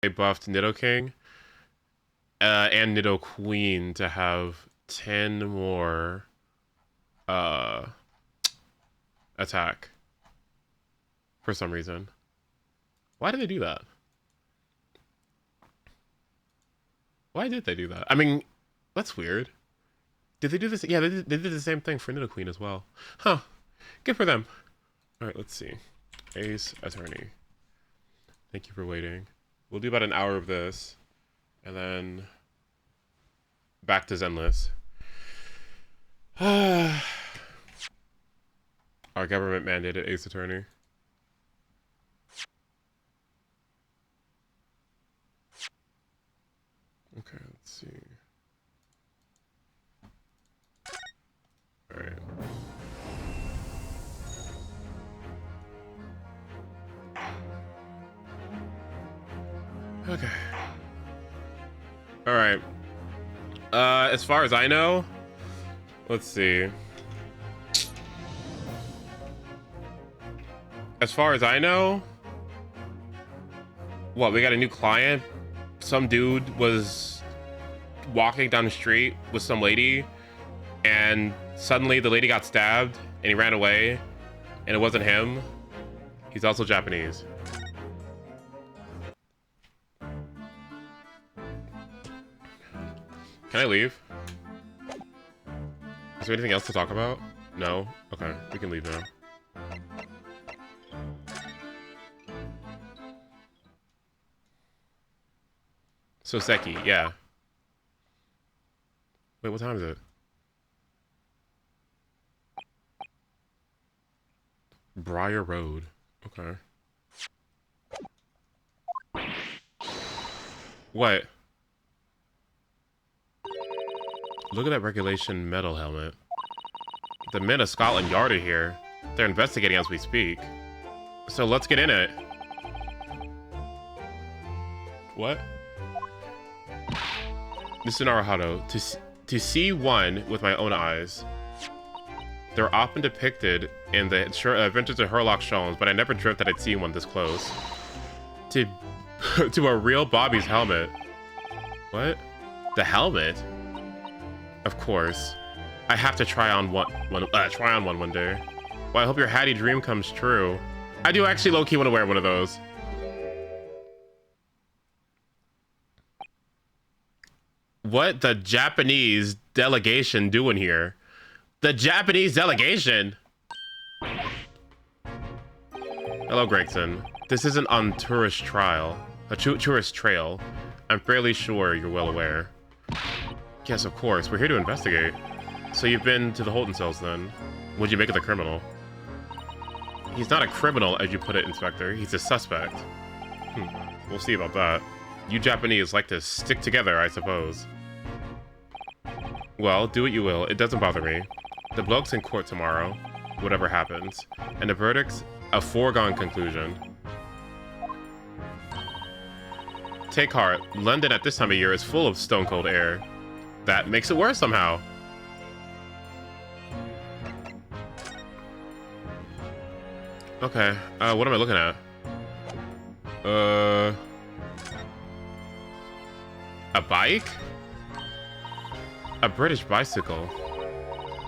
I buffed Nidoking and Nidoqueen to have 10 more attack for some reason. Why did they do that? Why did they do that? I mean, that's weird. Did they do this? Yeah, they did the same thing for Nidoqueen as well. Huh. Good for them. All right, let's see. Ace Attorney. Thank you for waiting. We'll do about an hour of this, and then back to Zenless. Our government mandated Ace Attorney. Okay, let's see. All right. Okay. All right. As far as I know, let's see. As far as I know, what, we got a new client? Some dude was walking down the street with some lady, and suddenly the lady got stabbed, and he ran away, and it wasn't him. He's also Japanese. Can I leave? Is there anything else to talk about? No? Okay, we can leave now. Soseki, yeah. Wait, what time is it? Briar Road. Okay. What? Look at that regulation metal helmet. The men of Scotland Yard are here. They're investigating as we speak. So let's get in it. What? Mr. Naruhado, to see one with my own eyes. They're often depicted in the Adventures of Sherlock Holmes, but I never dreamt that I'd see one this close. To a real Bobby's helmet. What? The helmet? Of course. I have to try on one one day. Well, I hope your Hattie dream comes true. I do actually low-key want to wear one of those. What the Japanese delegation doing here? The Japanese delegation? Hello, Gregson. This isn't on tourist trail. I'm fairly sure you're well aware. Yes, of course. We're here to investigate. So you've been to the Holton cells, then? What'd you make of the criminal? He's not a criminal, as you put it, Inspector. He's a suspect. We'll see about that. You Japanese like to stick together, I suppose. Well, do what you will. It doesn't bother me. The bloke's in court tomorrow, whatever happens. And the verdict's a foregone conclusion. Take heart. London at this time of year is full of stone-cold air. That makes it worse somehow. Okay, what am I looking at? A bike? A British bicycle.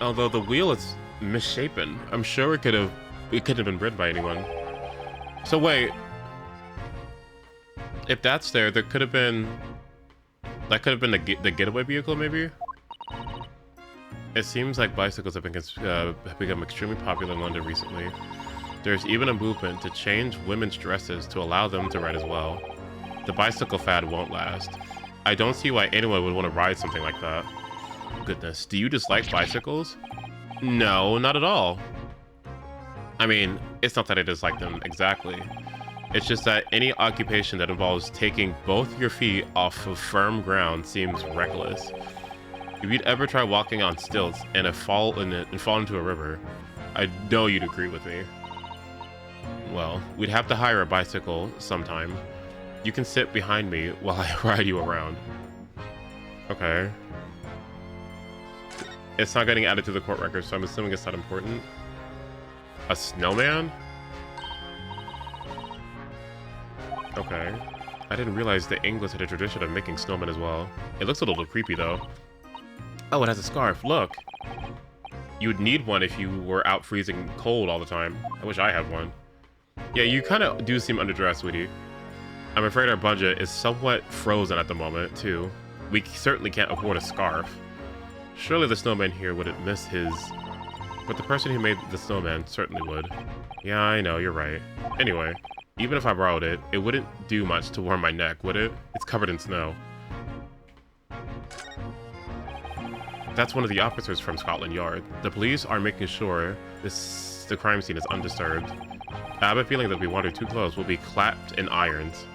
Although the wheel is misshapen, I'm sure it could have been ridden by anyone. So wait, if that's there, that could have been the getaway vehicle, maybe. It seems like bicycles have become extremely popular in London recently. There's even a movement to change women's dresses to allow them to ride as well. The bicycle fad won't last. I don't see why anyone would want to ride something like that. Goodness, do you dislike bicycles? No, not at all. I mean, it's not that I dislike them exactly. It's just that any occupation that involves taking both your feet off of firm ground seems reckless. If you'd ever try walking on stilts and fall into a river, I know you'd agree with me. Well, we'd have to hire a bicycle sometime. You can sit behind me while I ride you around. Okay. It's not getting added to the court record, so I'm assuming it's not important. A snowman? Okay. I didn't realize the English had a tradition of making snowmen as well. It looks a little creepy though. Oh, it has a scarf, look! You would need one if you were out freezing cold all the time. I wish I had one. Yeah, you kind of do seem underdressed, sweetie. I'm afraid our budget is somewhat frozen at the moment, too. We certainly can't afford a scarf. Surely the snowman here wouldn't miss his... But the person who made the snowman certainly would. Yeah, I know, you're right. Anyway, even if I borrowed it, it wouldn't do much to warm my neck, would it? It's covered in snow. That's one of the officers from Scotland Yard. The police are making sure the crime scene is undisturbed. I have a feeling that if we wander too close, we'll be clapped in irons.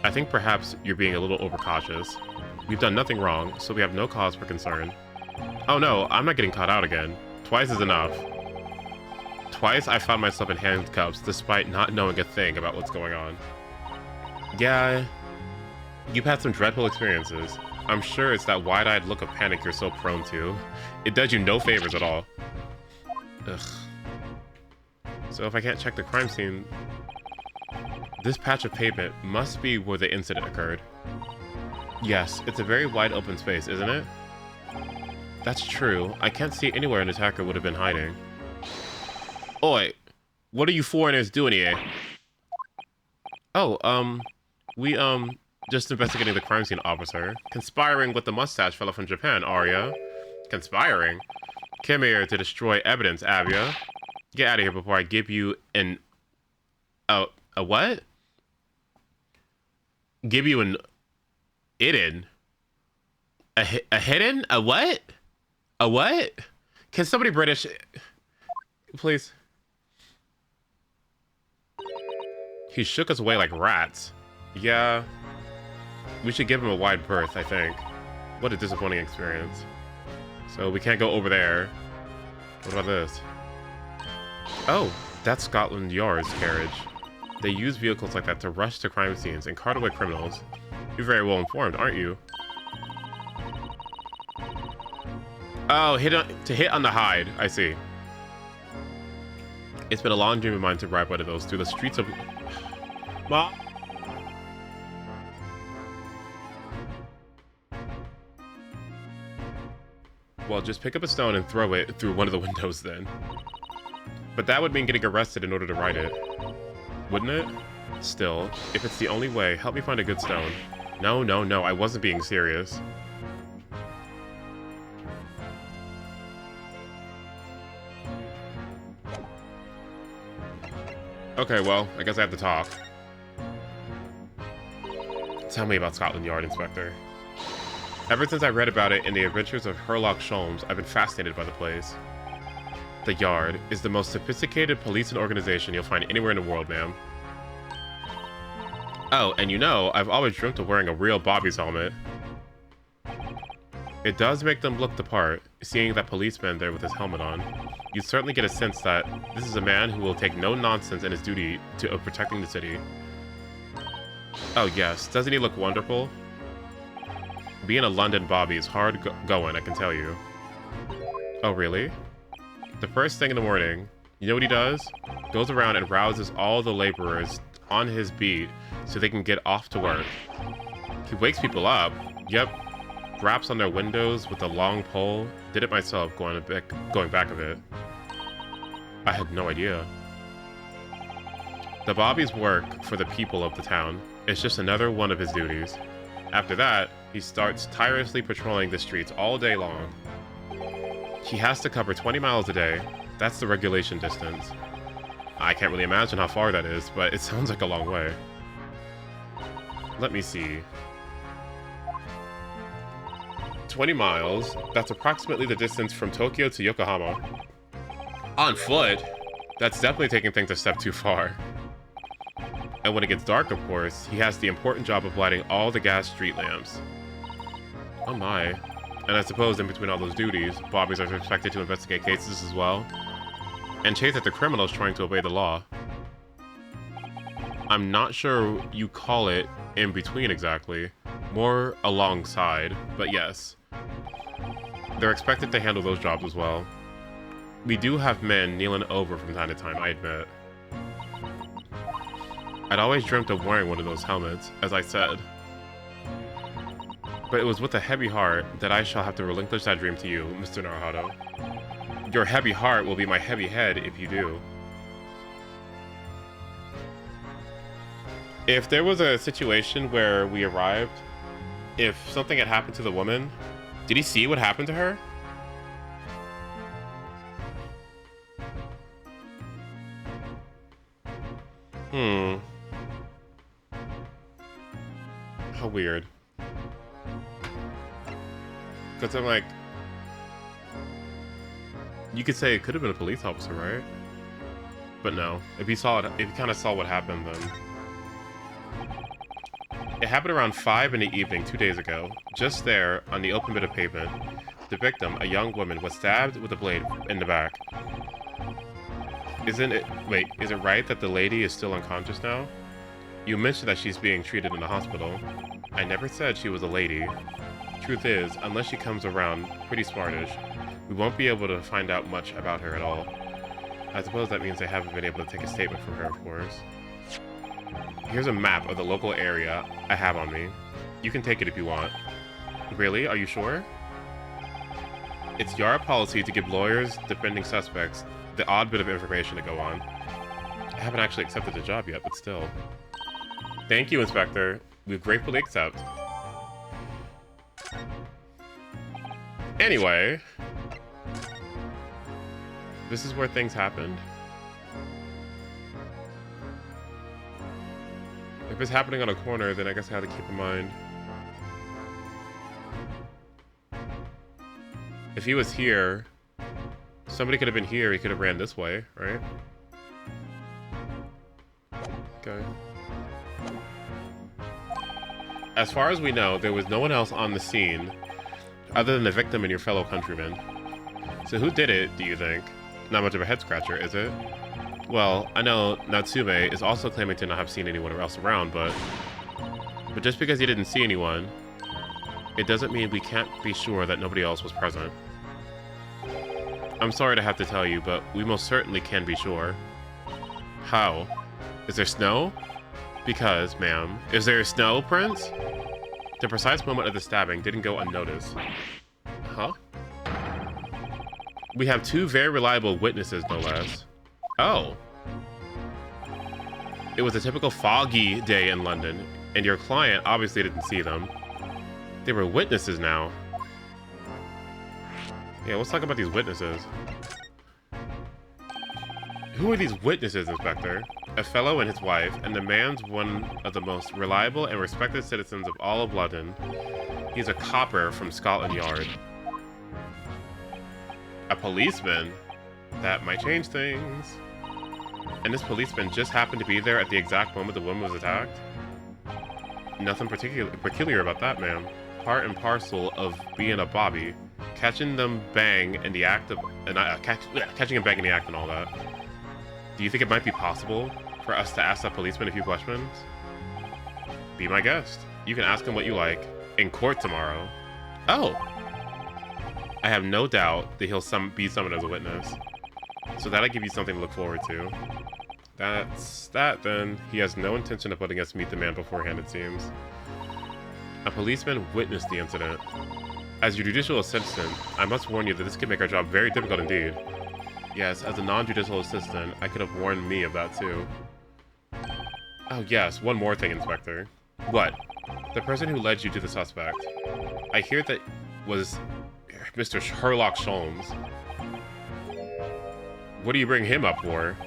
I think perhaps you're being a little overcautious. We've done nothing wrong, so we have no cause for concern. Oh no, I'm not getting caught out again. Twice is enough. Twice I found myself in handcuffs despite not knowing a thing about what's going on. Yeah, you've had some dreadful experiences. I'm sure it's that wide-eyed look of panic you're so prone to. It does you no favors at all. Ugh. So if I can't check the crime scene... This patch of pavement must be where the incident occurred. Yes, it's a very wide open space, isn't it? That's true. I can't see anywhere an attacker would have been hiding. Oi! What are you foreigners doing here? Oh, just investigating the crime scene, officer. Conspiring with the mustache fellow from Japan, are ya? Conspiring? Came here to destroy evidence, have ya? Get out of here before I give you an... a what? Give you an... hidden? A hidden? A what? A what? Can somebody British... Please? He shook us away like rats. Yeah... We should give him a wide berth, I think. What a disappointing experience. So we can't go over there. What about this? Oh, that's Scotland Yard's carriage. They use vehicles like that to rush to crime scenes and cart away criminals. You're very well informed, aren't you? Oh, to hit on the hide. I see. It's been a long dream of mine to ride one of those through the streets of... Mom? Well, just pick up a stone and throw it through one of the windows then. But that would mean getting arrested in order to ride it. Wouldn't it? Still, if it's the only way, help me find a good stone. No, no, no, I wasn't being serious. Okay, well, I guess I have to talk. Tell me about Scotland Yard, Inspector. Ever since I read about it in the Adventures of Sherlock Holmes, I've been fascinated by the place. The Yard is the most sophisticated policing organization you'll find anywhere in the world, ma'am. Oh, and you know, I've always dreamt of wearing a real Bobby's helmet. It does make them look the part, seeing that policeman there with his helmet on. You certainly get a sense that this is a man who will take no nonsense in his duty of protecting the city. Oh yes, doesn't he look wonderful? Being a London Bobby is hard going, I can tell you. Oh, really? The first thing in the morning, you know what he does? Goes around and rouses all the laborers on his beat so they can get off to work. He wakes people up. Yep. Raps on their windows with a long pole. Did it myself going back of it. I had no idea. The Bobby's work for the people of the town. It's just another one of his duties. After that, he starts tirelessly patrolling the streets all day long. He has to cover 20 miles a day. That's the regulation distance. I can't really imagine how far that is, but it sounds like a long way. Let me see. 20 miles, that's approximately the distance from Tokyo to Yokohama. On foot? That's definitely taking things a step too far. And when it gets dark, of course, he has the important job of lighting all the gas street lamps. Oh my. And I suppose in between all those duties, Bobbies are expected to investigate cases as well. And chase after criminals trying to obey the law. I'm not sure you call it in between exactly. More alongside, but yes. They're expected to handle those jobs as well. We do have men kneeling over from time to time, I admit. I'd always dreamt of wearing one of those helmets, as I said. But it was with a heavy heart that I shall have to relinquish that dream to you, Mr. Naruhodo. Your heavy heart will be my heavy head if you do. If there was a situation where we arrived, if something had happened to the woman, did he see what happened to her? How weird. Because I'm like, you could say it could have been a police officer, right? But no, if he saw it, if he kind of saw what happened, then it happened around 5 in the evening 2 days ago. Just there, on the open bit of pavement, the victim, a young woman, was stabbed with a blade in the back. Is it right that the lady is still unconscious now? You mentioned that she's being treated in the hospital. I never said she was a lady. Truth is, unless she comes around pretty smartish, we won't be able to find out much about her at all. I suppose that means I haven't been able to take a statement from her, of course. Here's a map of the local area I have on me. You can take it if you want. Really? Are you sure? It's Yara policy to give lawyers defending suspects the odd bit of information to go on. I haven't actually accepted the job yet, but still. Thank you, Inspector. We gratefully accept. Anyway, this is where things happened. If it's happening on a corner, then I guess I have to keep in mind. If he was here, somebody could have been here, he could have ran this way, right? Okay. As far as we know, there was no one else on the scene other than the victim and your fellow countrymen. So who did it, do you think? Not much of a head-scratcher, is it? Well, I know Natsume is also claiming to not have seen anyone else around, but just because he didn't see anyone, it doesn't mean we can't be sure that nobody else was present. I'm sorry to have to tell you, but we most certainly can be sure. How? Is there snow? Because, ma'am, is there snow, Prince? The precise moment of the stabbing didn't go unnoticed. Huh? We have 2 very reliable witnesses, no less. Oh. It was a typical foggy day in London, and your client obviously didn't see them. They were witnesses now. Yeah, let's talk about these witnesses. Who are these witnesses, Inspector? A fellow and his wife, and the man's one of the most reliable and respected citizens of all of London. He's a copper from Scotland Yard. A policeman? That might change things. And this policeman just happened to be there at the exact moment the woman was attacked? Nothing peculiar about that, ma'am. Part and parcel of being a bobby. Catching them bang in the act of... catching him bang in the act and all that. Do you think it might be possible for us to ask that policeman a few questions? Be my guest. You can ask him what you like. In court tomorrow. Oh! I have no doubt that he'll be summoned as a witness. So that'll give you something to look forward to. That's that, then. He has no intention of letting us meet the man beforehand, it seems. A policeman witnessed the incident. As your judicial assistant, I must warn you that this could make our job very difficult indeed. Yes, as a non-judicial assistant, I could have warned me of that too. Oh yes, one more thing, Inspector. What? The person who led you to the suspect. I hear that was Mr. Sherlock Holmes. What do you bring him up for?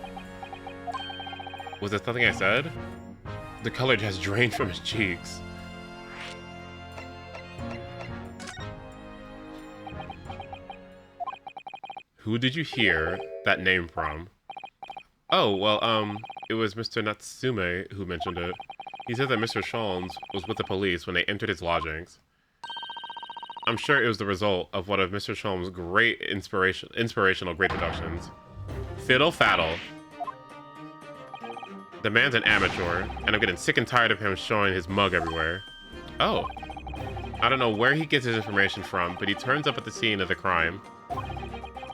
Was it something I said? The color has drained from his cheeks. Who did you hear that name from? Oh, well, it was Mr. Natsume who mentioned it. He said that Mr. Sholmes was with the police when they entered his lodgings. I'm sure it was the result of one of Mr. Sholmes' great inspirational great deductions. Fiddle faddle. The man's an amateur, and I'm getting sick and tired of him showing his mug everywhere. Oh. I don't know where he gets his information from, but he turns up at the scene of the crime,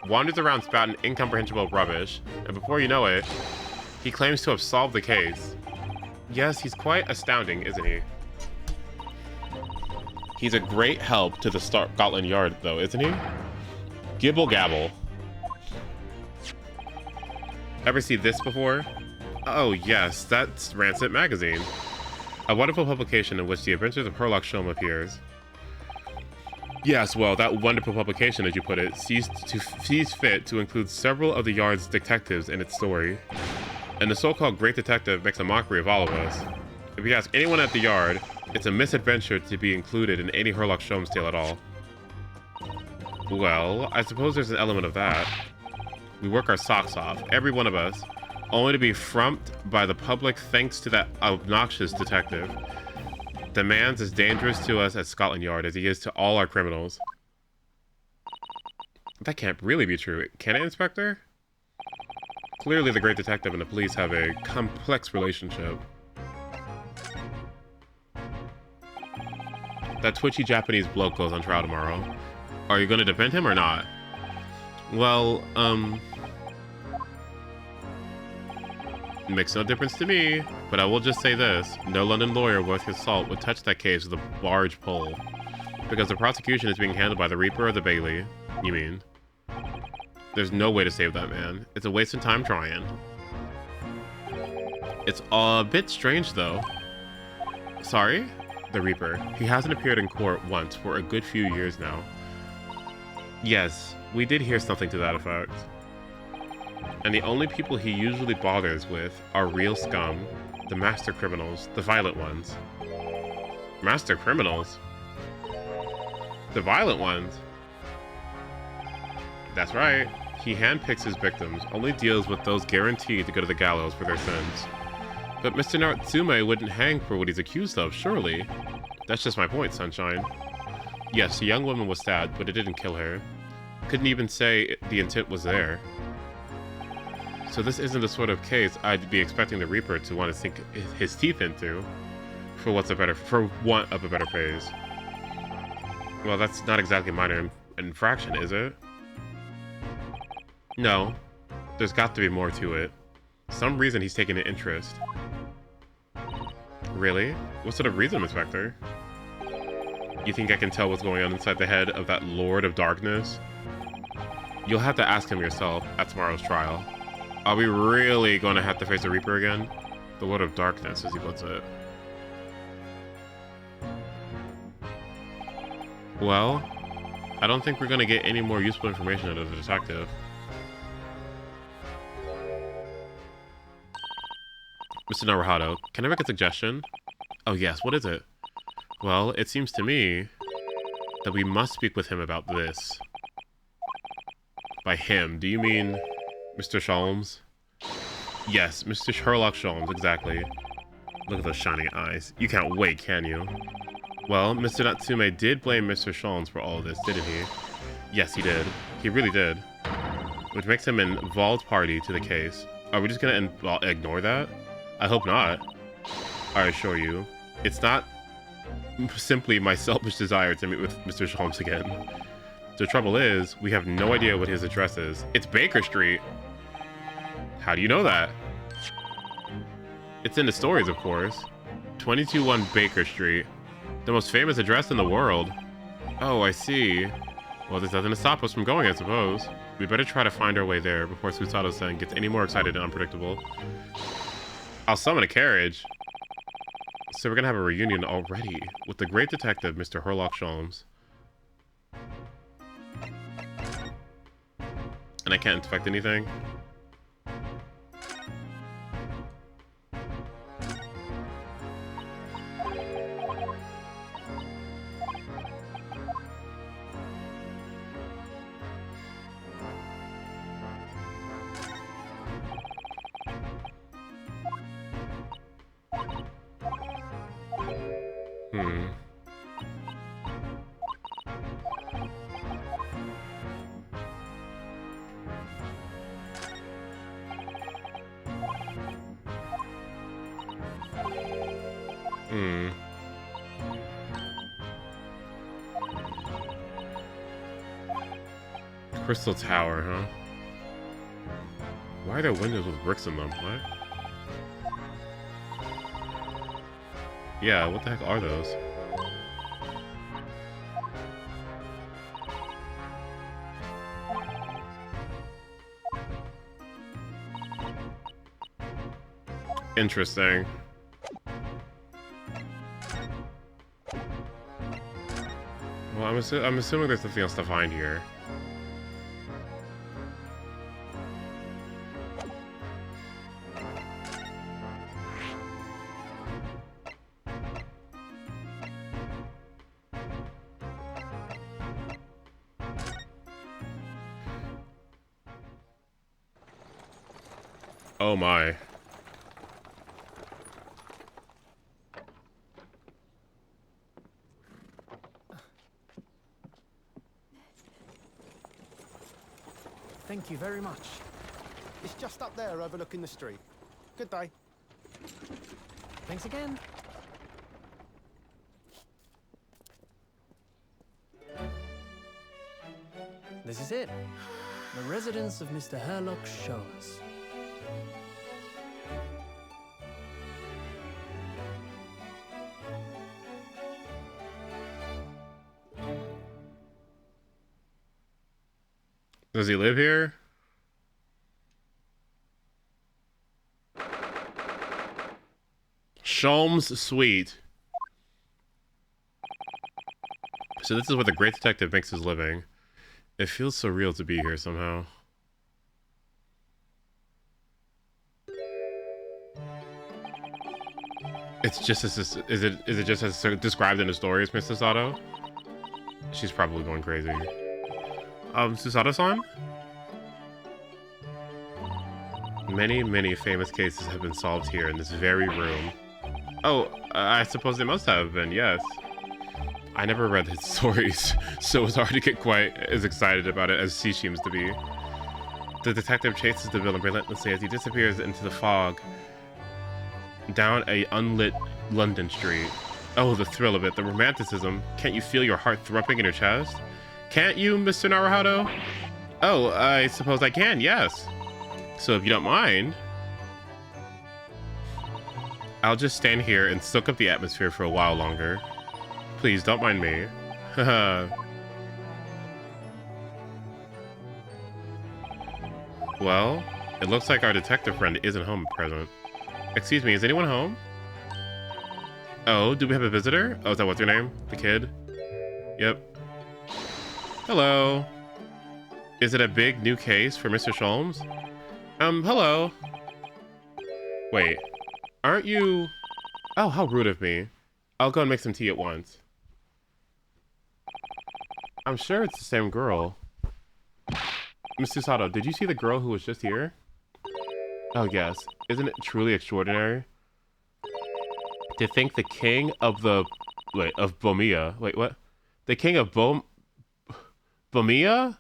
wanders around spouting incomprehensible rubbish, and before you know it, he claims to have solved the case. Yes, he's quite astounding, isn't he? He's a great help to the Scotland Yard, though, isn't he? Gibble gabble. Ever see this before? Oh, yes, that's Rancid Magazine. A wonderful publication in which the adventures of Sherlock Sholmes appears. Yes, well, that wonderful publication, as you put it, sees fit to include several of the Yard's detectives in its story. And the so-called Great Detective makes a mockery of all of us. If you ask anyone at the Yard, it's a misadventure to be included in any Sherlock Sholmes tale at all. Well, I suppose there's an element of that. We work our socks off, every one of us, only to be frumped by the public thanks to that obnoxious detective. The man's as dangerous to us at Scotland Yard as he is to all our criminals. That can't really be true, can it, Inspector? Clearly the Great Detective and the police have a complex relationship. That twitchy Japanese bloke goes on trial tomorrow. Are you going to defend him or not? Well, makes no difference to me, but I will just say this. No London lawyer worth his salt would touch that case with a large pole. Because the prosecution is being handled by the Reaper or the Bailey. You mean? There's no way to save that man. It's a waste of time trying. It's a bit strange, though. Sorry? The Reaper. He hasn't appeared in court once for a good few years now. Yes, we did hear something to that effect. And the only people he usually bothers with are real scum, the master criminals, the violent ones. Master criminals? The violent ones? That's right. He handpicks his victims, only deals with those guaranteed to go to the gallows for their sins. But Mr. Natsume wouldn't hang for what he's accused of, surely. That's just my point, Sunshine. Yes, the young woman was stabbed, but it didn't kill her. Couldn't even say the intent was there. So this isn't the sort of case I'd be expecting the Reaper to want to sink his teeth into, for want of a better phrase. Well, that's not exactly minor infraction, is it? No, there's got to be more to it. Some reason he's taking an interest. Really? What sort of reason, Inspector? You think I can tell what's going on inside the head of that Lord of Darkness? You'll have to ask him yourself at tomorrow's trial. Are we really going to have to face the Reaper again? The Lord of Darkness, as he puts it. Well, I don't think we're going to get any more useful information out of the detective. Mr. Naruhado, can I make a suggestion? Oh yes, what is it? Well, it seems to me that we must speak with him about this. By him, do you mean Mr. Sholmes? Yes, Mr. Sherlock Sholmes, exactly. Look at those shining eyes. You can't wait, can you? Well, Mr. Natsume did blame Mr. Sholmes for all of this, didn't he? Yes, he did. He really did. Which makes him an involved party to the case. Are we just gonna ignore that? I hope not. I assure you, it's not simply my selfish desire to meet with Mr. Sholmes again. The trouble is, we have no idea what his address is. It's Baker Street. How do you know that? It's in the stories, of course. 221 Baker Street. The most famous address in the world. Oh, I see. Well, there's nothing to stop us from going, I suppose. We better try to find our way there before Susato-san gets any more excited and unpredictable. I'll summon a carriage. So we're gonna have a reunion already with the great detective, Mr. Sherlock Sholmes. And I can't infect anything? Crystal Tower, huh? Why are there windows with bricks in them? What? Yeah, what the heck are those? Interesting. Well, I'm assuming there's nothing else to find here. Oh my. Thank you very much. It's just up there overlooking the street. Good day. Thanks again. This is it. The residence of Mr. Herlock Sholmes. Does he live here? Sholmes Suite. So this is where the great detective makes his living. It feels so real to be here somehow. It's just as is it just as described in the stories, Miss Susato? She's probably going crazy. Susato-san? Many famous cases have been solved here in this very room. Oh, I suppose they must have been, yes. I never read his stories, so it's hard to get quite as excited about it as he seems to be. The detective chases the villain relentlessly as he disappears into the fog down a unlit London street. Oh, the thrill of it, the romanticism. Can't you feel your heart throbbing in your chest? Can't you, Mr. Naruhodo? Oh, I suppose I can, yes. So if you don't mind, I'll just stand here and soak up the atmosphere for a while longer. Please, don't mind me. Well, it looks like our detective friend isn't home at present. Excuse me, is anyone home? Oh, do we have a visitor? Oh, is that what's your name? The kid? Yep. Hello. Is it a big new case for Mr. Sholmes? Hello. Wait, aren't you... Oh, how rude of me. I'll go and make some tea at once. I'm sure it's the same girl. Miss Susato, did you see the girl who was just here? Oh, yes. Isn't it truly extraordinary? To think the king of the... Wait, of Bomia. Wait, what? The king of Bomia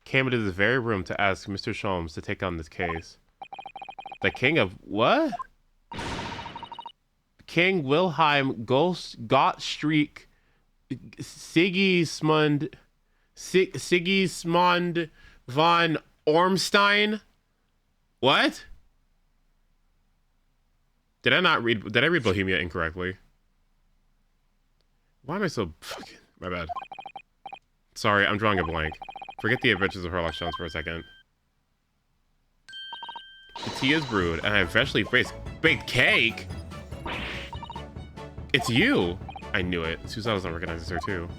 came into this very room to ask Mr. Sholmes to take on this case. The king of what? King Wilhelm Gottschalk Sigismund von Ormstein? What? Did I read Bohemia incorrectly? Why am I so fucking... My bad. Sorry, I'm drawing a blank. Forget the adventures of Herlock Sholmes for a second. The tea is brewed, and I have freshly baked cake! It's you! I knew it. Susato doesn't recognize her too.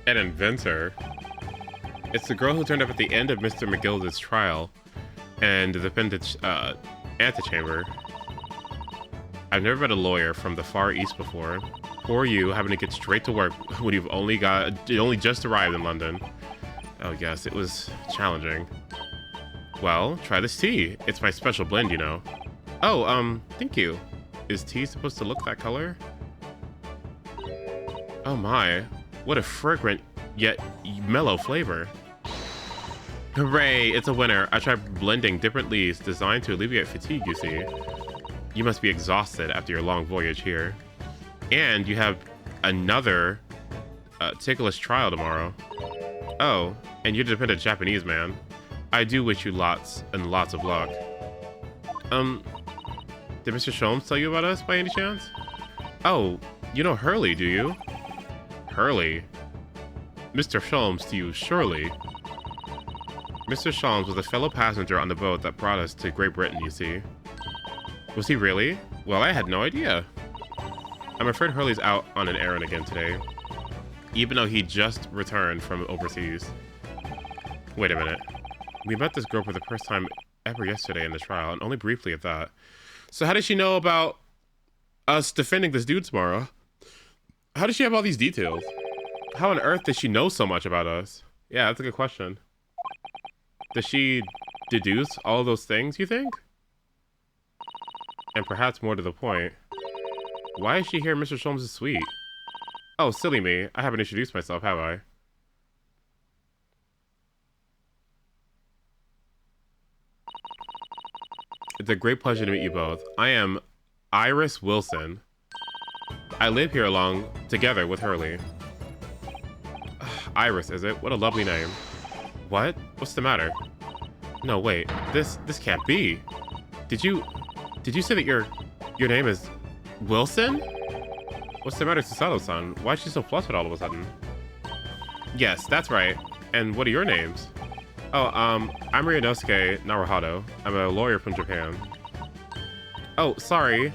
An inventor? It's the girl who turned up at the end of Mr. McGilda's trial and the defendant's antechamber. I've never met a lawyer from the Far East before. Poor you, having to get straight to work when you've only just arrived in London. Oh yes, it was challenging. Well, try this tea. It's my special blend, you know. Oh, thank you. Is tea supposed to look that color? Oh my, what a fragrant yet mellow flavor. Hooray, it's a winner. I tried blending different leaves designed to alleviate fatigue, you see. You must be exhausted after your long voyage here. And you have another ticklish trial tomorrow. Oh, and you're a dependent Japanese man. I do wish you lots and lots of luck. Did Mr. Sholmes tell you about us by any chance? Oh, you know Hurley, do you? Hurley? Mr. Sholmes to you, surely. Mr. Sholmes was a fellow passenger on the boat that brought us to Great Britain, you see. Was he really? Well, I had no idea. I'm afraid Hurley's out on an errand again today, even though he just returned from overseas. Wait a minute. We met this girl for the first time ever yesterday in the trial, and only briefly at that. So how does she know about us defending this dude tomorrow? How does she have all these details? How on earth does she know so much about us? Yeah, that's a good question. Does she deduce all of those things, you think? And perhaps more to the point, why is she here in Mr. Sholmes' suite? Oh, silly me. I haven't introduced myself, have I? It's a great pleasure to meet you both. I am Iris Wilson. I live here along together with Hurley. Iris, is it? What a lovely name. What? What's the matter? No, wait. This can't be. Did you say that your name is Wilson? What's the matter, Susato-san? Why is she so flustered all of a sudden? Yes, that's right. And what are your names? Oh, I'm Ryunosuke Naruhado. I'm a lawyer from Japan. Oh, sorry.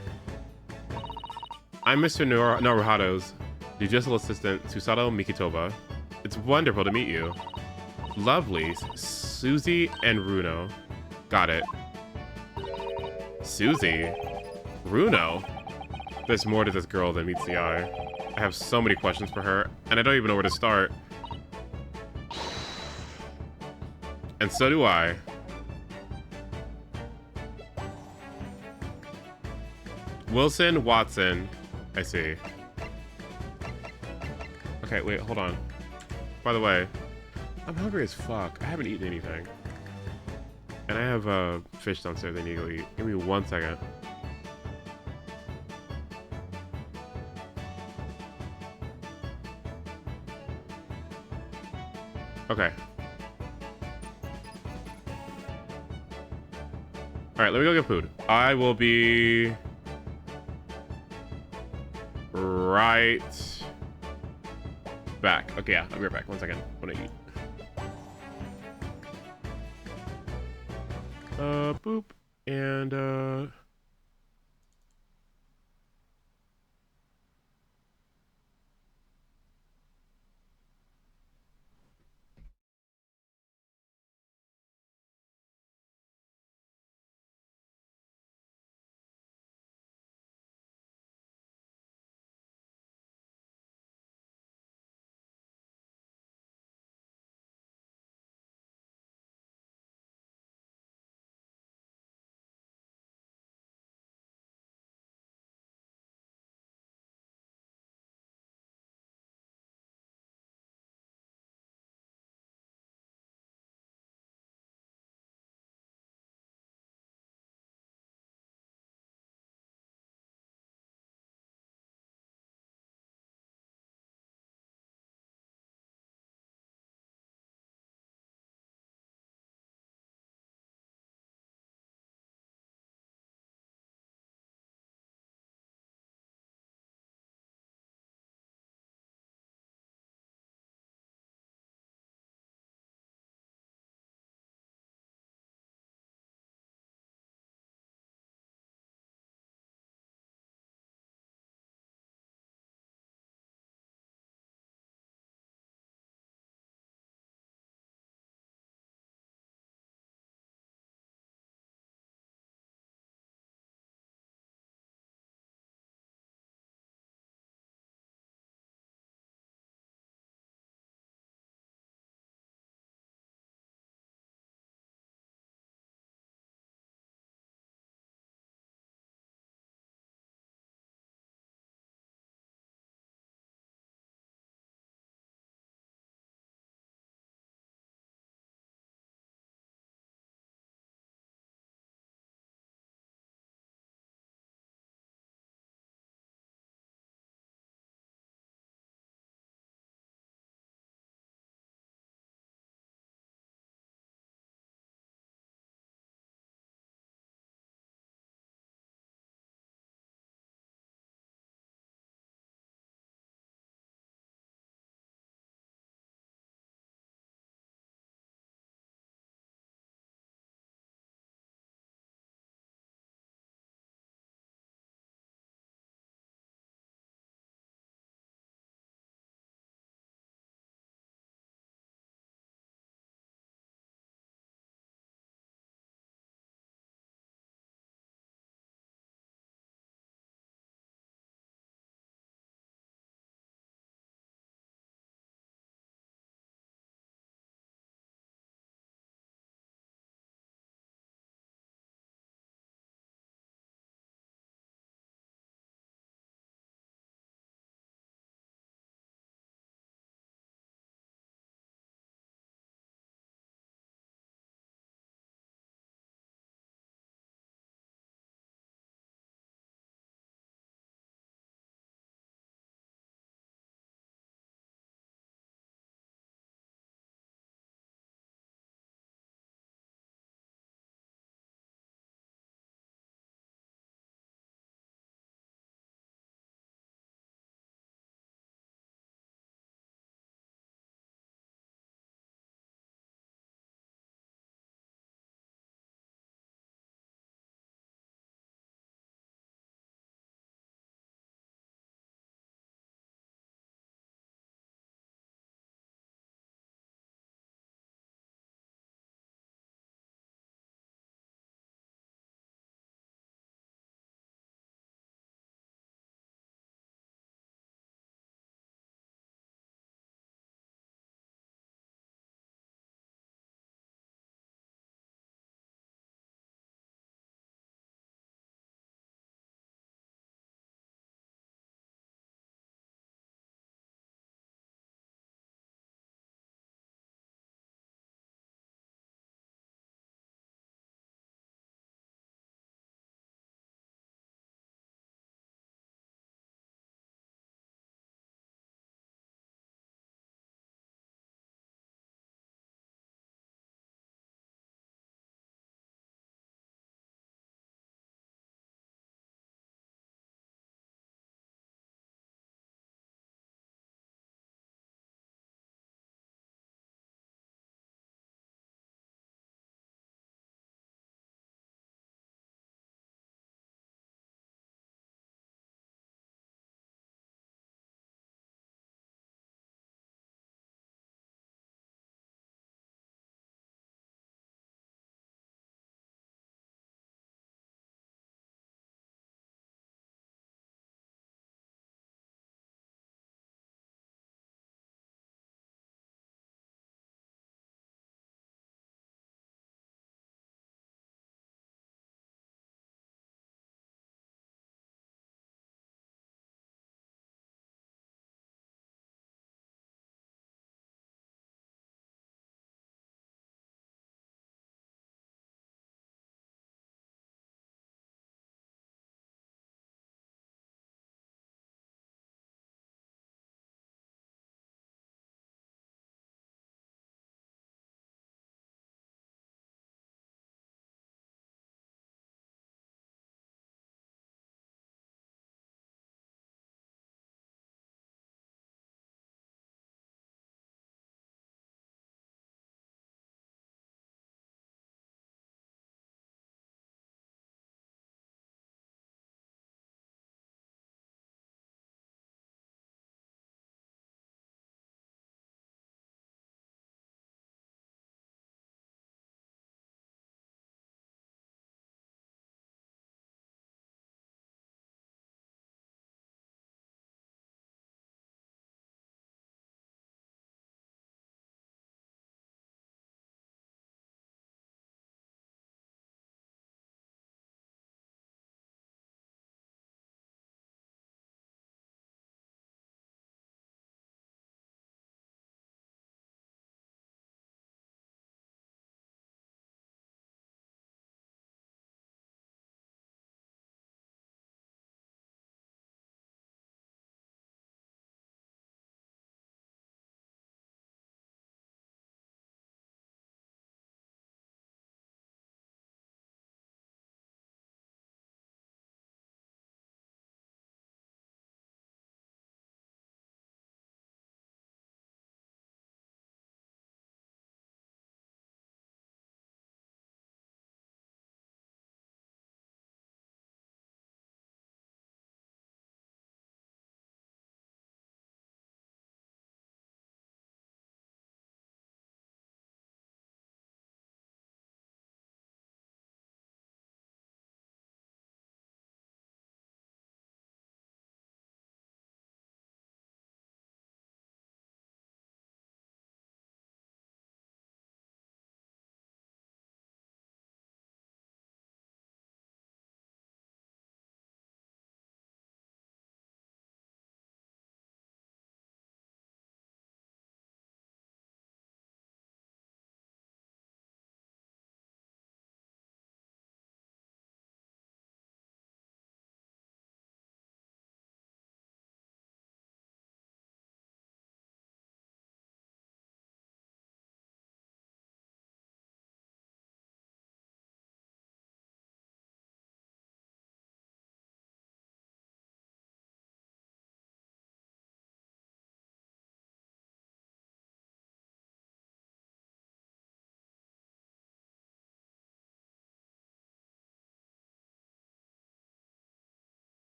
I'm Mr. Naruhado's judicial assistant, Susato Mikitoba. It's wonderful to meet you. Lovely. Susie and Runo. Got it. Susie? Runo? There's more to this girl than meets the eye. I have so many questions for her, and I don't even know where to start. And so do I. Wilson, Watson. I see. Okay, wait, hold on. By the way, I'm hungry as fuck. I haven't eaten anything. And I have fish downstairs I need to go eat. Give me 1 second. Okay. Alright, let me go get food. I will be right back. Okay, yeah, I'll be right back. 1 second. I want to eat. Boop. And,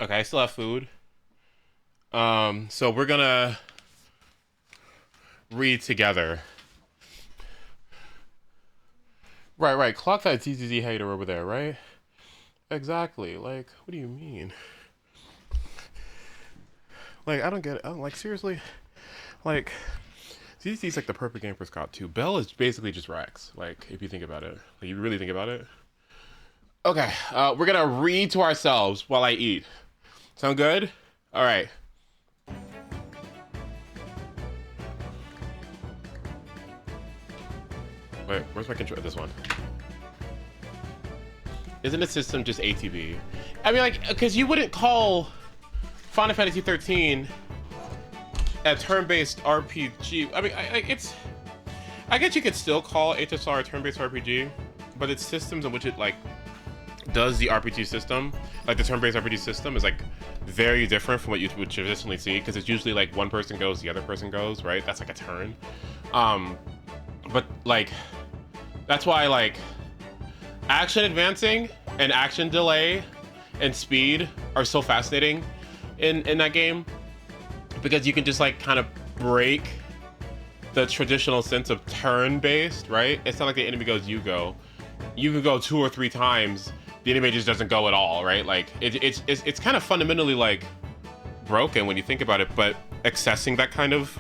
Okay, I still have food. So we're gonna read together. Right. Clock that ZZZ hater over there, right? Exactly. Like, what do you mean? Like, I don't get it. I don't, like, seriously? Like, ZZZ's like the perfect game for Scott too. Bell is basically just Rex. Like, if you think about it. Like, you really think about it. Okay, we're gonna read to ourselves while I eat. Sound good? All right. Wait, where's my control? This one. Isn't the system just ATV? I mean, like, because you wouldn't call Final Fantasy 13 a turn-based RPG. I mean, it's. I guess you could still call HSR a turn-based RPG, but its systems in which it like does the RPG system, like the turn-based RPG system, is like very different from what you would traditionally see, because it's usually like one person goes, the other person goes, right? That's like a turn. But like, that's why like action advancing and action delay and speed are so fascinating in that game, because you can just like kind of break the traditional sense of turn-based, right? It's not like the enemy goes, you go. You can go 2 or 3 times, the enemy just doesn't go at all, right? Like it's kind of fundamentally like broken when you think about it, but accessing that kind of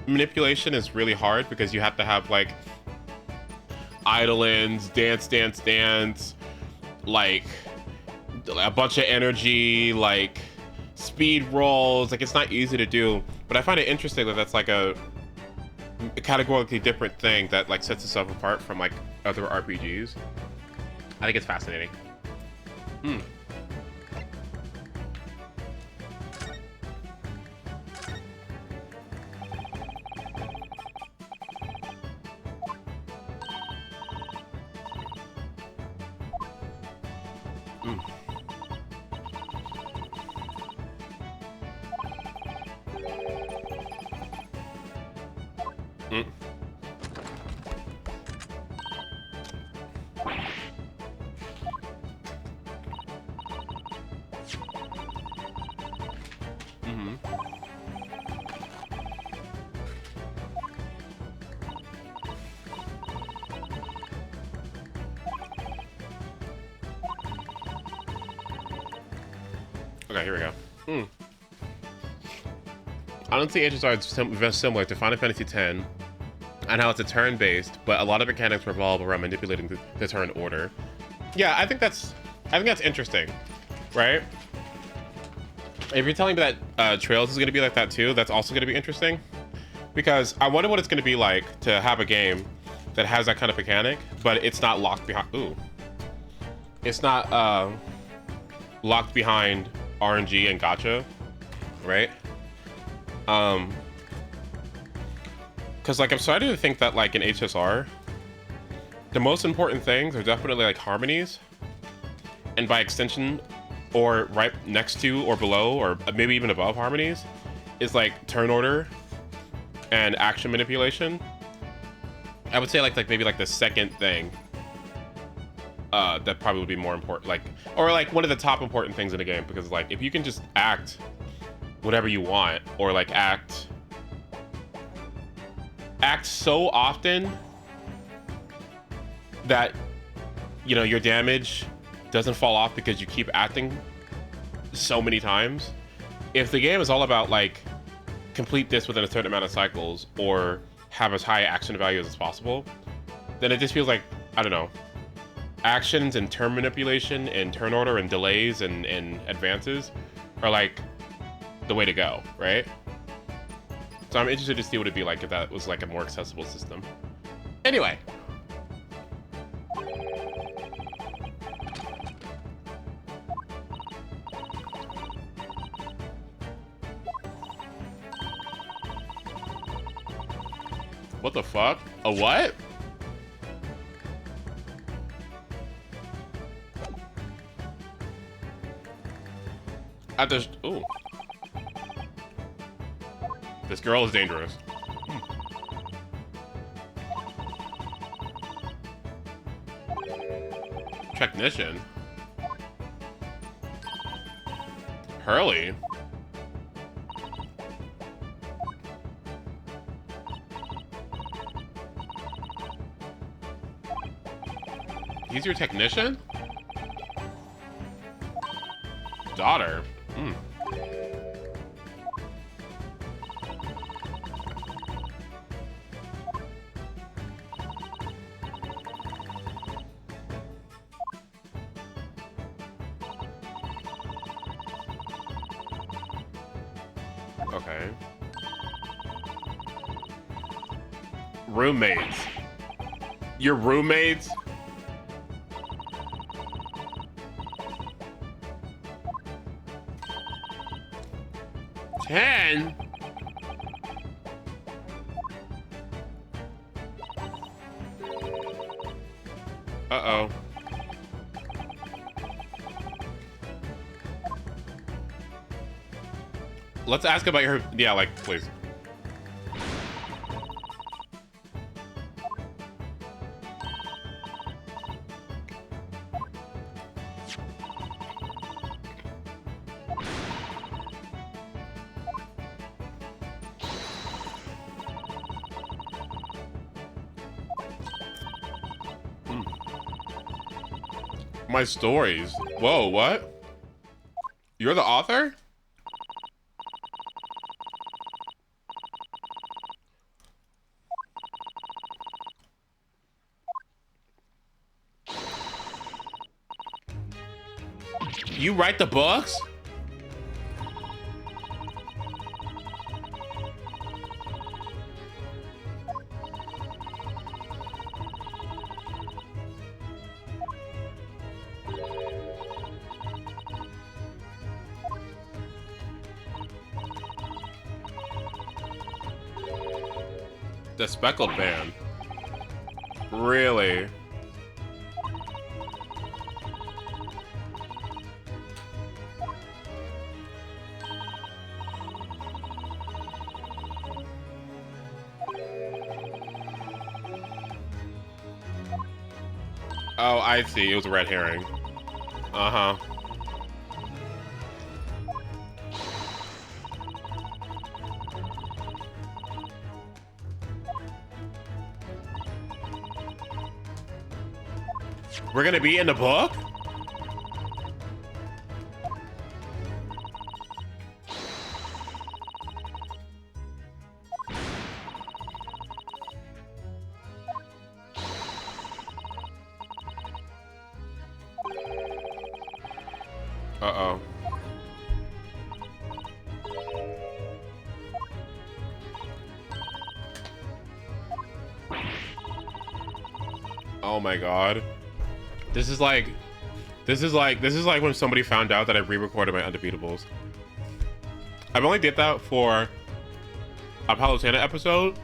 manipulation is really hard, because you have to have like idle-ins, dance, like a bunch of energy, like speed rolls. Like, it's not easy to do, but I find it interesting that that's like a categorically different thing that like sets itself apart from like other RPGs. I think it's fascinating. Okay, here we go. I don't see HSR is similar to Final Fantasy X and how it's a turn-based, but a lot of mechanics revolve around manipulating the turn order. Yeah, I think that's interesting, right? If you're telling me that Trails is going to be like that too, that's also going to be interesting, because I wonder what it's going to be like to have a game that has that kind of mechanic, but it's not locked behind. Ooh, it's not locked behind RNG and gacha, right? Because like I'm starting to think that like in HSR, the most important things are definitely like harmonies, and by extension, or right next to or below or maybe even above harmonies, is like turn order and action manipulation. I would say like maybe like the second thing that probably would be more important, like, or like one of the top important things in a game, because like if you can just act whatever you want, or like act so often that, you know, your damage doesn't fall off because you keep acting so many times. If the game is all about like complete this within a certain amount of cycles or have as high action values as possible, then it just feels like, I don't know, actions and turn manipulation and turn order and delays and advances are like the way to go, right? So I'm interested to see what it'd be like if that was like a more accessible system. Anyway. What the fuck? A what? At this, ooh. This girl is dangerous. Technician? Hurley? He's your technician? Daughter? Hmm. Okay. Roommates. Your roommates? Ten? Uh-oh. Let's ask about your... Yeah, like, please. My stories. Whoa, what? You're the author? You write the books? The speckled band. Really? Oh, I see. It was a red herring. Uh-huh. We're gonna be in the book? Uh-oh. Oh my god. This is like when somebody found out that I re-recorded my Undefeatables. I've only did that for a Palutena episode.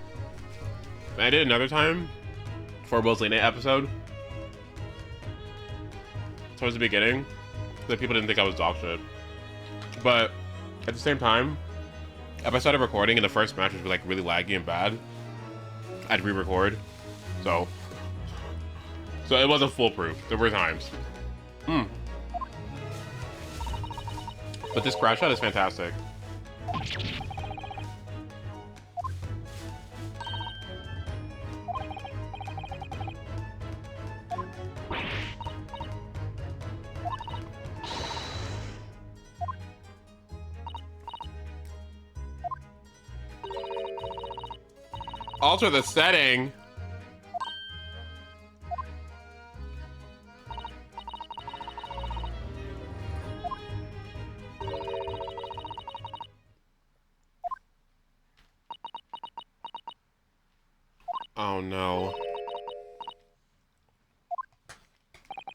And I did another time for a Rosalina episode. Towards the beginning. That people didn't think I was dog shit. But at the same time, if I started recording and the first match was like really laggy and bad, I'd re-record. So it wasn't foolproof. There were times. But this crash shot is fantastic. Alter the setting. Oh no.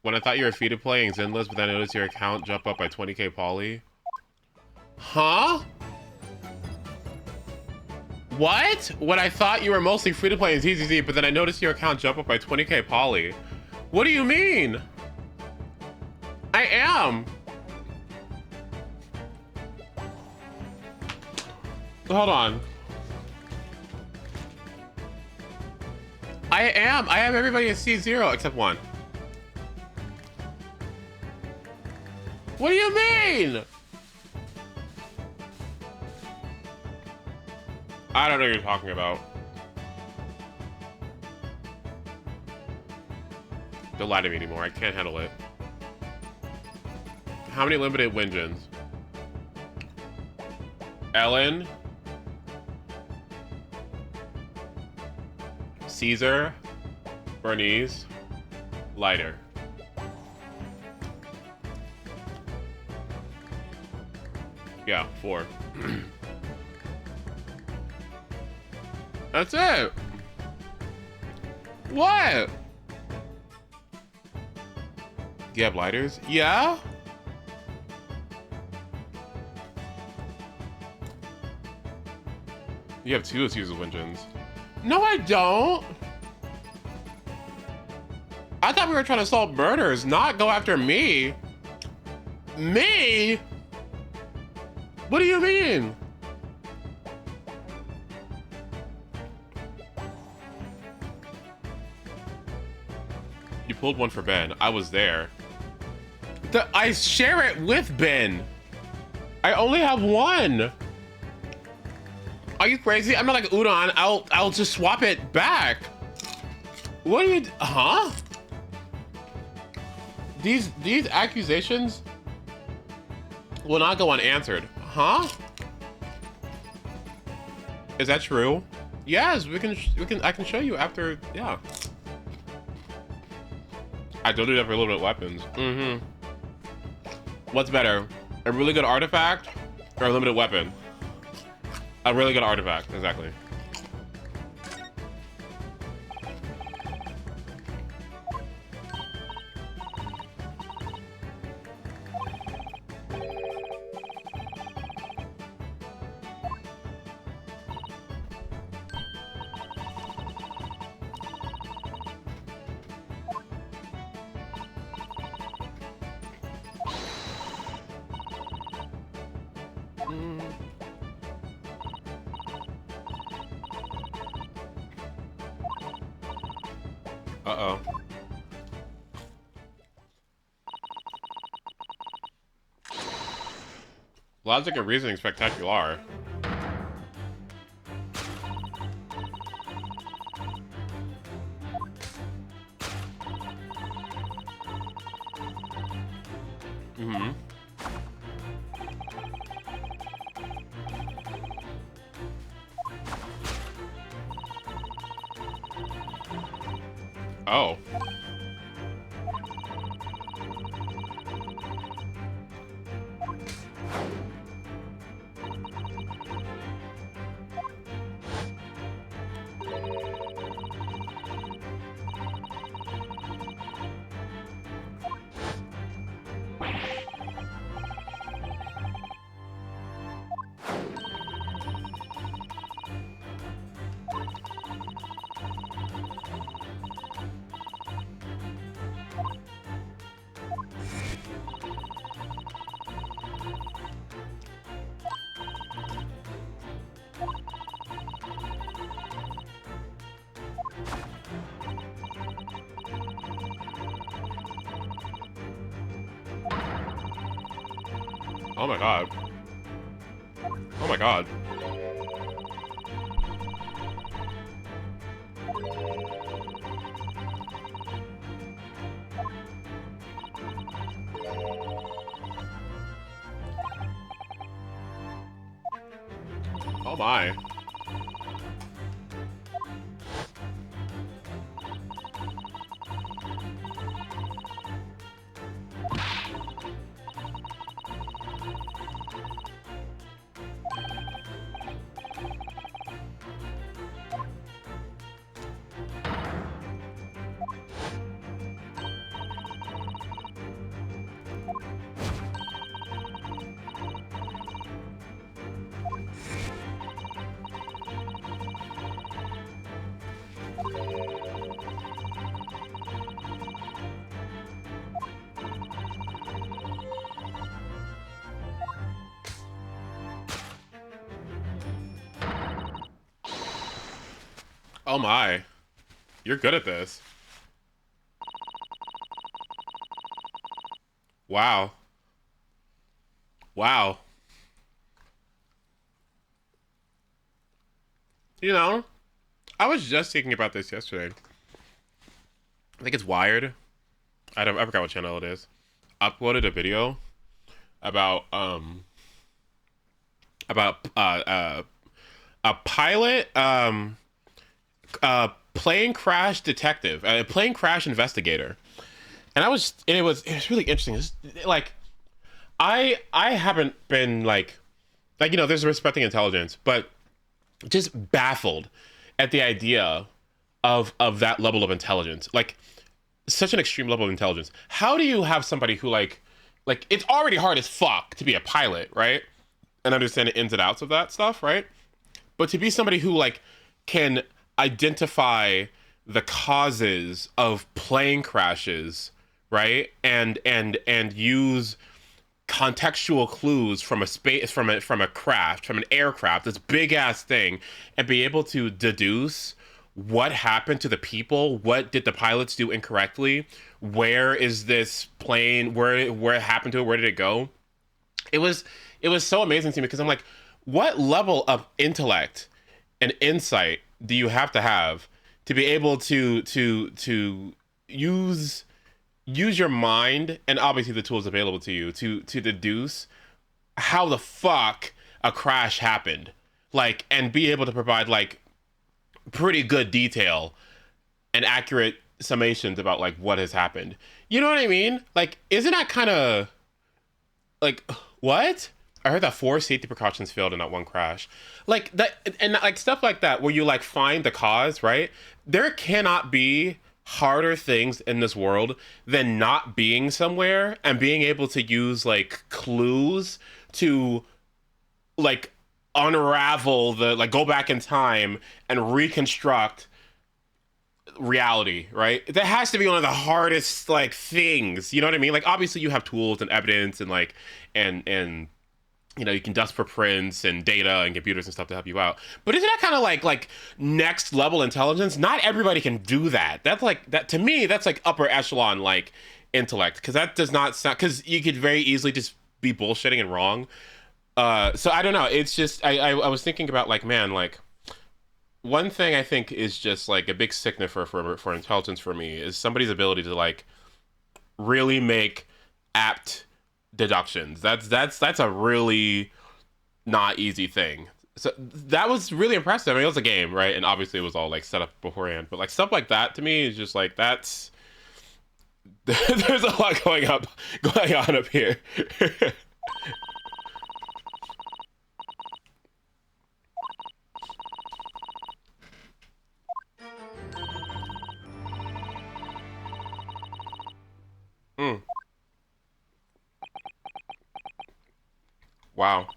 When I thought you were free to play in Zenless, but then I noticed your account jump up by 20k poly. Huh? What? When I thought you were mostly free to play in ZZZ, but then I noticed your account jump up by 20k poly. What do you mean? I am. Hold on. I am. I have everybody at C0 except one. What do you mean? I don't know what you're talking about. Don't lie to me anymore. I can't handle it. How many limited Wingens? Ellen? Caesar? Bernice? Lighter. Yeah, 4. That's it. What? Do you have lighters? Yeah? You have 2 Caesar Wingens. No, I don't. I thought we were trying to solve murders, not go after me. Me? What do you mean? You pulled one for Ben. I was there. I share it with Ben. I only have 1. Are you crazy? I'm not like Udon. I'll just swap it back. What are you? Huh? These accusations will not go unanswered. Huh? Is that true? Yes, we can. I can show you after. Yeah. I don't do that for limited weapons. Mm-hmm. What's better, a really good artifact or a limited weapon? A really good artifact, exactly. Uh-oh. Logic and reasoning spectacular. Mm-hmm. Oh. Oh my god. Oh my god. Oh my. Oh my. You're good at this. Wow. Wow. You know, I was just thinking about this yesterday. I think it's Wired. I forgot what channel it is. Uploaded a video about about a pilot plane crash detective, a plane crash investigator, and it was really interesting. Like I haven't been like there's respecting intelligence, but just baffled at the idea of that level of intelligence, like such an extreme level of intelligence. How do you have somebody who like it's already hard as fuck to be a pilot, right? And understand the ins and outs of that stuff, right? But to be somebody who can identify the causes of plane crashes, right? And use contextual clues from a space from a craft, from an aircraft, this big ass thing, and be able to deduce what happened to the people, what did the pilots do incorrectly, where is this plane, where it happened to it, where did it go? It was so amazing to me because I'm like, what level of intellect and insight do you have to be able to use your mind and obviously the tools available to you to deduce how the fuck a crash happened, like, and be able to provide pretty good detail and accurate summations about what has happened. You know what I mean? Like, isn't that kind of like what? I heard that 4 safety precautions failed in that one crash. Like that, and like stuff like that, where you find the cause, right? There cannot be harder things in this world than not being somewhere and being able to use clues to unravel go back in time and reconstruct reality, right? That has to be one of the hardest things, you know what I mean? Like, obviously you have tools and evidence and and you can dust for prints and data and computers and stuff to help you out. But isn't that kind of like next level intelligence? Not everybody can do that. That's that to me. That's upper echelon intellect, because that does not sound, because you could very easily just be bullshitting and wrong. So I don't know. It's just I was thinking about man, one thing I think is just a big sickness for intelligence for me is somebody's ability to really make apt deductions. That's a really not easy thing. So that was really impressive. I mean, it was a game, right? And obviously it was all set up beforehand. But stuff like that to me is just that's there's a lot going on up here. Mm. Wow.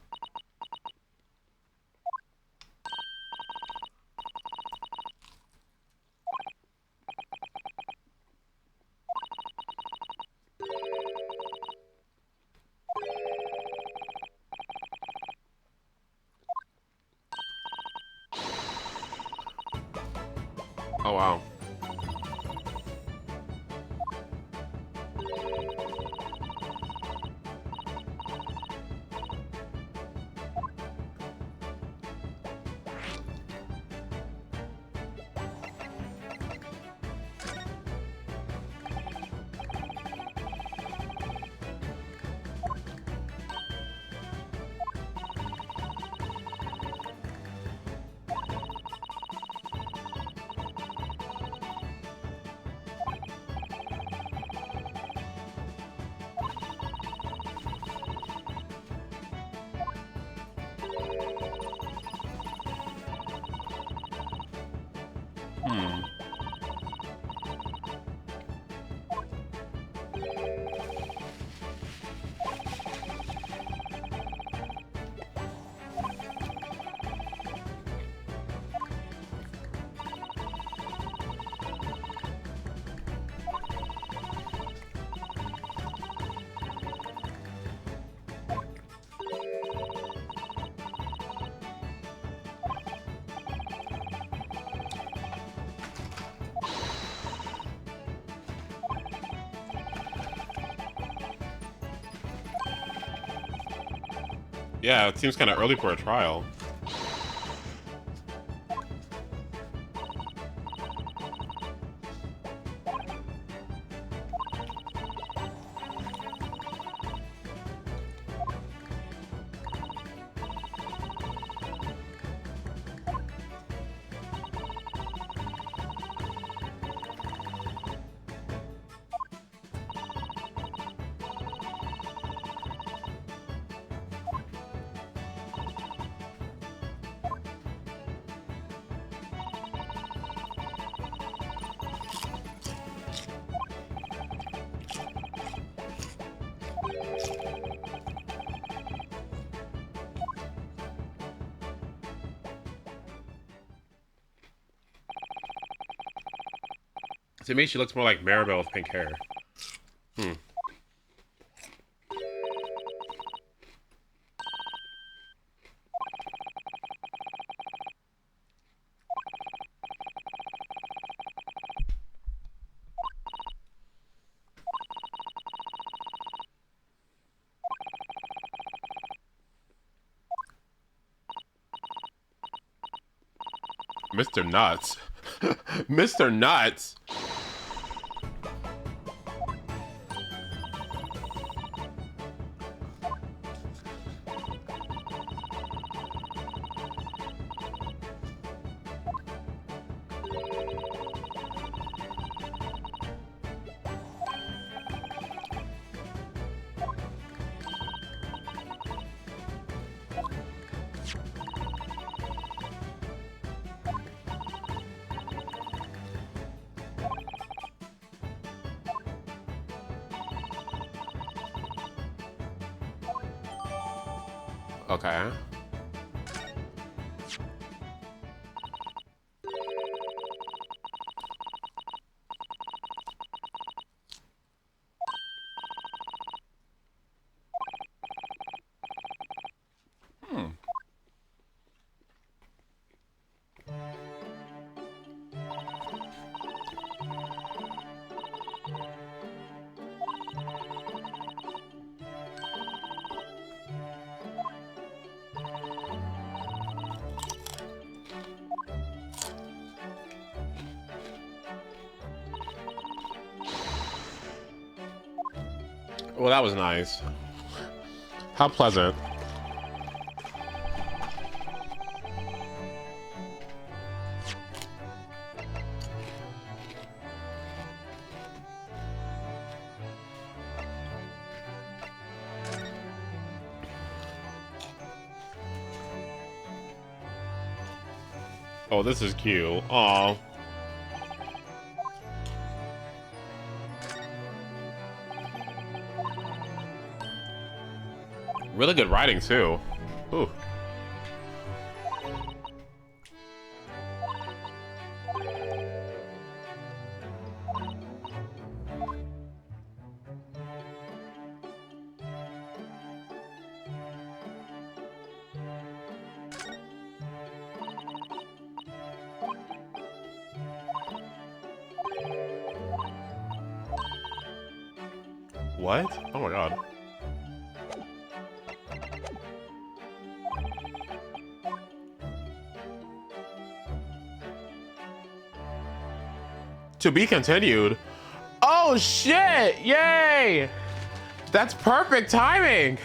Oh wow. Hmm. Yeah, it seems kind of early for a trial. To me, she looks more like Maribel with pink hair. Mr. Nuts. Mr. Nuts. Okay. Well, that was nice. How pleasant. Oh, this is cute. Aw. Really good writing, too. Ooh. What? Oh my god. To be continued. Oh shit! Yay! That's perfect timing!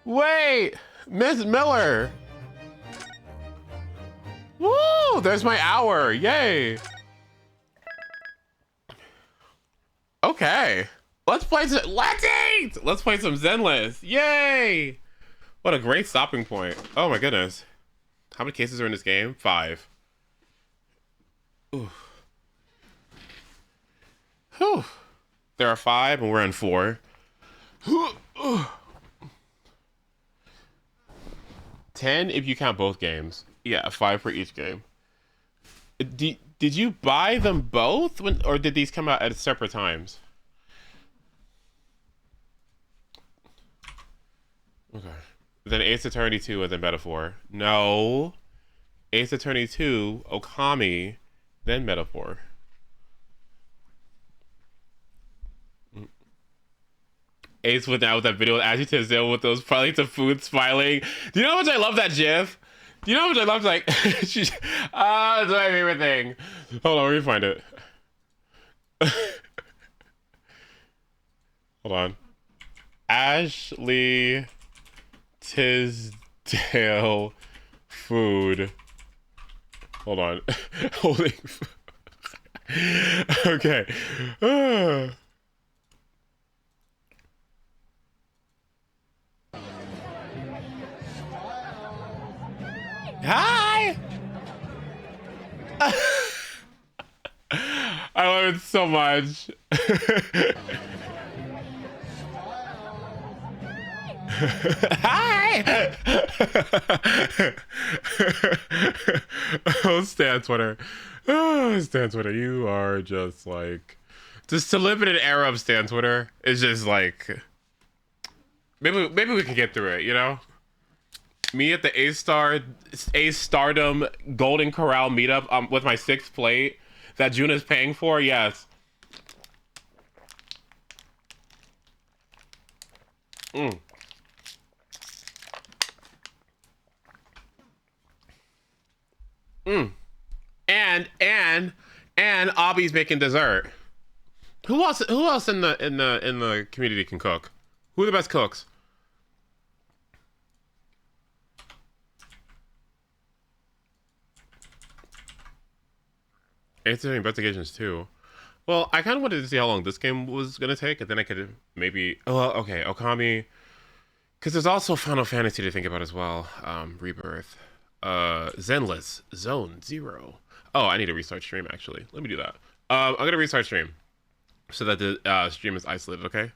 Wait! Miss Miller! Woo! There's my hour! Yay! Okay. Let's play some. Let's eat! Let's play some Zenless. Yay! What a great stopping point. Oh my goodness. How many cases are in this game? 5. Ooh. Whew. There are 5 and we're in 4. 10 if you count both games. Yeah, 5 for each game. Did you buy them both when, or did these come out at separate times? Okay. Then Ace Attorney 2 and then Metaphor. No. Ace Attorney 2, Okami, then Metaphor. Ace went out with that video with adjectives there with those plates of food smiling. Do you know how much I love that GIF? Do you know how much I love like it's my favorite thing. Hold on, let me find it. Hold on. Ashley Tisdale food. Hold on. Holding. Okay. Hi! I love it so much. Hi! Oh, stay on Twitter. Stan Twitter, you are just like, just to live in an era of Stan Twitter is just like, maybe we can get through it, you know? Me at the A Stardom Golden Corral meetup with my 6th plate that June is paying for, yes. Mm. Mm. And Obby's making dessert. Who else in the community can cook? Who are the best cooks? It's doing investigations too. Well, I kind of wanted to see how long this game was gonna take, and then I could maybe. Oh, okay, Okami. Because there's also Final Fantasy to think about as well. Rebirth. Zenless Zone 0. Oh, I need to restart stream actually. Let me do that. I'm gonna restart stream so that the stream is isolated. Okay.